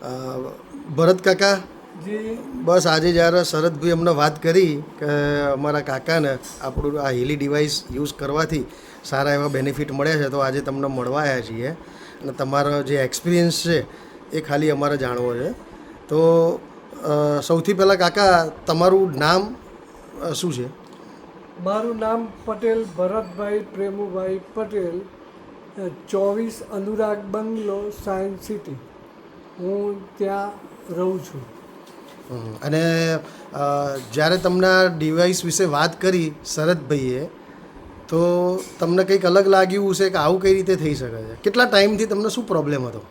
અ, ભરત કાકા, જી બસ આજે જ્યારે શરદભાઈ અમને વાત કરી કે અમારા કાકાને આપણું આ હીલી ડિવાઇસ યુઝ કરવાથી સારા એવા બેનિફિટ મળ્યા છે, તો આજે તમને મળવા આવ્યા છીએ અને તમારો જે એક્સપિરિયન્સ છે એ ખાલી અમારે જાણવો છે. તો સૌથી પહેલાં કાકા તમારું નામ શું છે? મારું નામ પટેલ ભરતભાઈ પ્રેમુભાઈ પટેલ, 24 અનુરાગ બંગલો, સાયન્સ સિટી. હું ત્યાં રહું છું. અને જ્યારે તમને આ ડિવાઇસ વિશે વાત કરી શરદભાઈએ, તો તમને કંઈક અલગ લાગ્યું હશે કે આવું કઈ રીતે થઈ શકે છે? કેટલા ટાઈમથી તમને શું પ્રોબ્લેમ હતો?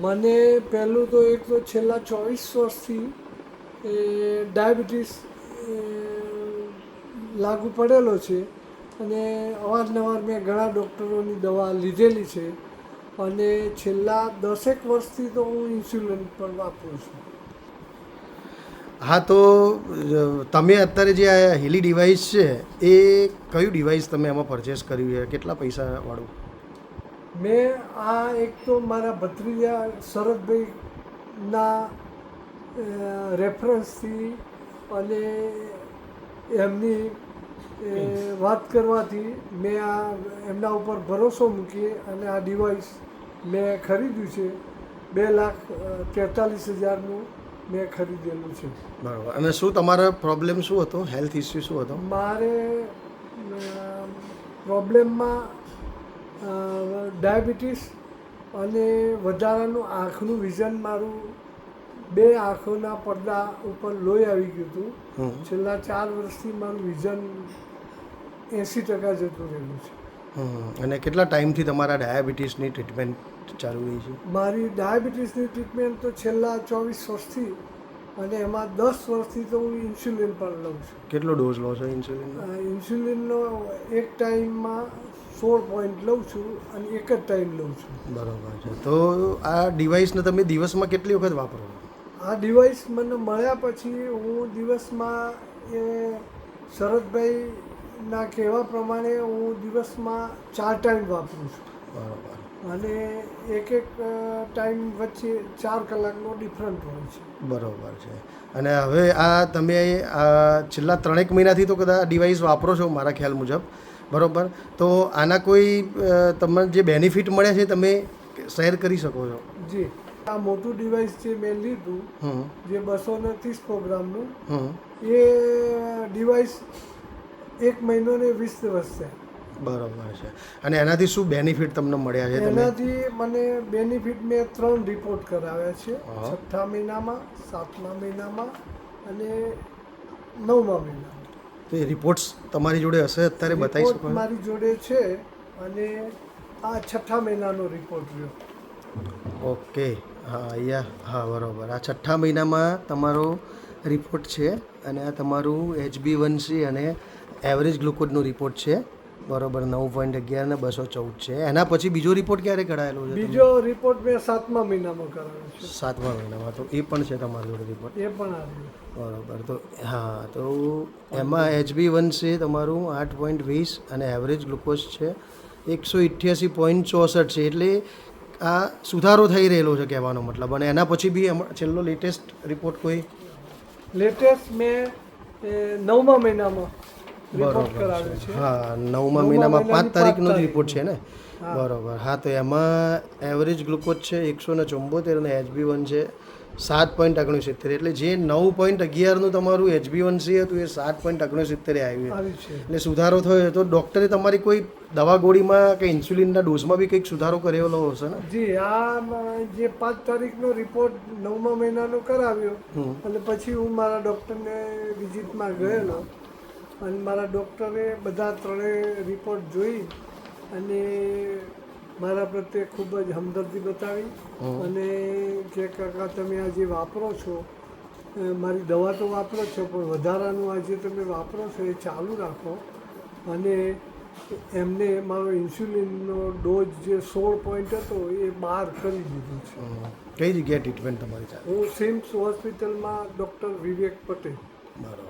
મને પહેલું તો એક તો છેલ્લા 24 વર્ષથી ડાયાબિટીસ લાગુ પડેલો છે અને અવારનવાર મેં ઘણા ડૉક્ટરોની દવા લીધેલી છે અને છેલ્લા 10 વર્ષથી તો હું ઇન્સ્યુલિન પણ વાપરું છું. હા, તો તમે અત્યારે જે આ હીલી ડિવાઇસ છે એ કયું ડિવાઇસ તમે એમાં પરચેસ કર્યું છે? કેટલા પૈસાવાળું? મેં આ એક તો મારા ભત્રીજા શરદભાઈના રેફરન્સથી અને એમની વાત કરવાથી મેં આ એમના ઉપર ભરોસો મૂકી અને આ ડિવાઇસ મેં ખરીદ્યું છે. 2,43,000નું મેં ખરીદેલું છે. બરાબર. અને શું તમારો પ્રોબ્લેમ શું હતો? હેલ્થ ઇસ્યુ શું હતો? મારે પ્રોબ્લેમમાં ડાયાબિટીસ અને વધારાનું આંખનું વિઝન, મારું 2 આંખોના પડદા ઉપર લોહી આવી ગયું હતું. છેલ્લા 4 વર્ષથી મારું વિઝન 80% જતું રહેલું છે. અને કેટલા ટાઈમથી તમારા ડાયાબિટીસની ટ્રીટમેન્ટ ચાલુ રહી છે? મારી ડાયાબિટીસની ટ્રીટમેન્ટ તો છેલ્લા 24 વર્ષથી, અને એમાં 10 વર્ષથી તો હું ઇન્સ્યુલિન પણ લઉં છું. કેટલો ડોઝ લો છો ઇન્સ્યુલિન? ઇન્સ્યુલિનનો એક ટાઈમમાં 16 પોઈન્ટ લઉં છું અને એક જ ટાઈમ લઉં છું. બરાબર છે. તો આ ડિવાઇસને તમે દિવસમાં કેટલી વખત વાપરો? આ ડિવાઇસ મને મળ્યા પછી હું દિવસમાં શરદભાઈના કહેવા પ્રમાણે હું દિવસમાં 4 ટાઈમ વાપરું છું. બરાબર. અને એક ટાઈમ વચ્ચે 4 કલાકનો ડિફરન્ટ હોય છે. બરાબર છે. અને હવે આ તમે આ છેલ્લા 3 મહિનાથી તો કદાચ ડિવાઇસ વાપરો છો મારા ખ્યાલ મુજબ, બરાબર? તો આના કોઈ તમને જે બેનિફિટ મળ્યા છે તમે શેર કરી શકો છો? જી, આ મોટું ડિવાઇસ જે મેં લીધું, જે 230 પ્રોગ્રામનું, એ ડિવાઇસ 1 મહિનો ને 20 દિવસ છે. બરાબર છે. અને એનાથી શું બેનિફિટ તમને મળ્યા છે? એનાથી મને બેનિફિટ, મેં 3 રિપોર્ટ કરાવ્યા છે. 6મા મહિનામાં, 7મા મહિનામાં અને 9મા મહિનામાં. તો એ રિપોર્ટ્સ તમારી જોડે હશે અત્યારે? બતાવી શકો? મારી જોડે છે અને આ 6મા મહિનાનો રિપોર્ટ રહ્યો. ઓકે. હા, અહીંયા હા, બરાબર. આ 6મા મહિનામાં તમારો રિપોર્ટ છે અને આ તમારું HB1C અને એવરેજ ગ્લુકોઝનો રિપોર્ટ છે, બરાબર. 9.11 ને 214 છે. એના પછી બીજો રિપોર્ટ ક્યારે કઢાયેલો છે? બીજો રિપોર્ટ મેં 7મા મહિનામાં કરાવ્યો છે. 7મા મહિનામાં. તો એ પણ છે તમારી જોડે રિપોર્ટ? એ પણ આવ્યું. બરાબર. તો હા, તો એમાં HB1C તમારું 8.20 અને એવરેજ ગ્લુકોઝ છે 188.64 છે. એટલે આ સુધારો થઈ રહેલો છે કહેવાનો મતલબ. અને એના પછી બી છેલ્લો લેટેસ્ટ રિપોર્ટ કોઈ? લેટેસ્ટ મેં 9મા મહિનામાં રિપોર્ટ કરાવ્યો છે. હા, 9મા મહિનામાં 5 તારીખનો જ રિપોર્ટ છે ને? બરાબર. હા, તો એમાં એવરેજ ગ્લુકોઝ છે 174 અને HB1 છે 7.69. એટલે જે 9.11નું તમારું HB1C હતું એ 7.69 આવ્યું છે. એટલે સુધારો થયો. તો ડૉક્ટરે તમારી કોઈ દવા ગોળીમાં કે ઇન્સ્યુલિનના ડોઝમાં બી કંઈક સુધારો કરેલો હશે ને? જી, આ જે 5 તારીખનો રિપોર્ટ 9મા મહિનાનો કરાવ્યો અને પછી હું મારા ડૉક્ટરને વિઝિટમાં ગયેલો અને મારા ડૉક્ટરે બધા 3 રિપોર્ટ જોઈ અને મારા પ્રત્યે ખૂબ જ હમદર્દી બતાવી અને કે કાકા, તમે આ જે વાપરો છો, મારી દવા તો વાપરો છો પણ વધારાનું આ જે તમે વાપરો છો એ ચાલુ રાખો. અને એમને મારો ઇન્સ્યુલિનનો ડોઝ જે 16 પોઈન્ટ હતો એ 12 કરી દીધું છે. કઈ જગ્યાએ ટ્રીટમેન્ટ તમારી ચાલે? હું સિમ્સ હોસ્પિટલમાં ડૉક્ટર વિવેક પટેલ. બરાબર.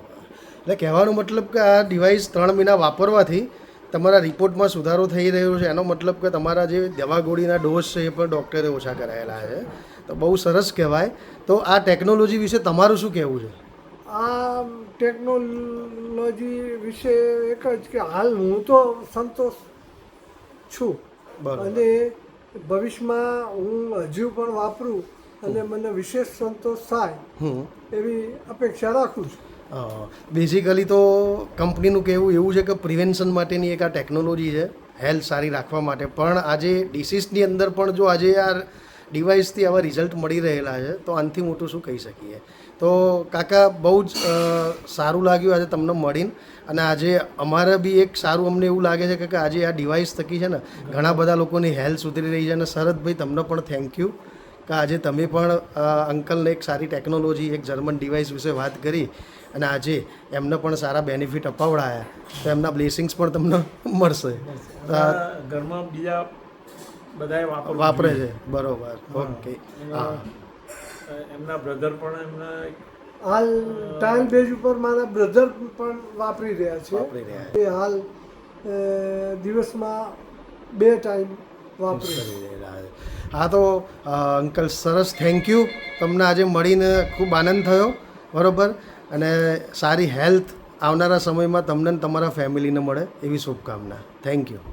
એટલે કહેવાનો મતલબ કે આ ડિવાઇસ 3 મહિના વાપરવાથી તમારા રિપોર્ટમાં સુધારો થઈ રહ્યો છે. એનો મતલબ કે તમારા જે દવા ગોળીના ડોઝ છે એ પણ ડૉક્ટરે ઓછા કરાયેલા છે. તો બહુ સરસ કહેવાય. તો આ ટેકનોલોજી વિશે તમારું શું કહેવું છે? આ ટેકનોલોજી વિશે એક જ કે હાલ હું તો સંતોષ છું બરાબર. અને ભવિષ્યમાં હું હજુ પણ વાપરું અને મને વિશેષ સંતોષ થાય એવી અપેક્ષા રાખું છું. બેઝિકલી તો કંપનીનું કહેવું એવું છે કે પ્રિવેન્શન માટેની એક આ ટેકનોલોજી છે, હેલ્થ સારી રાખવા માટે. પણ આજે ડિસીઝની અંદર પણ જો આજે આ ડિવાઇસથી આવા રિઝલ્ટ મળી રહેલા છે તો આનાથી મોટું શું કહી શકીએ. તો કાકા બહુ જ સારું લાગ્યું આજે તમને મળીને. અને આજે અમારે બી એક સારું અમને એવું લાગે છે કે આજે આ ડિવાઇસ થકી છે ને ઘણા બધા લોકોની હેલ્થ સુધરી રહી છે. અને શરદભાઈ તમને પણ થેન્ક યુ કે આજે તમે પણ અંકલને એક સારી ટેકનોલોજી, એક જર્મન ડિવાઇસ વિશે વાત કરી અને આજે એમને પણ સારા બેનિફિટ અપાવડાયા તો એમના બ્લેસિંગ્સ પણ તમને મળશે. ઘરમાં બીજા બધાએ વાપરે છે. બરોબર. ઓકે. હા, એમના બ્રધર પણ એમના હાલ ટ્રાયલ બેઝ ઉપર મારા બ્રધર પણ વાપરી રહ્યા વાપરી રહ્યા છે. એ હાલ દિવસમાં 2 ટાઈમ વાપરી કરી રહેલા છે. હા, તો અંકલ સરસ, થેન્ક યુ. તમને આજે મળીને ખૂબ આનંદ થયો. બરાબર. અને સારી હેલ્થ આવનારા સમયમાં તમને ને તમારા ફેમિલીને મળે એવી શુભકામના. Thank you.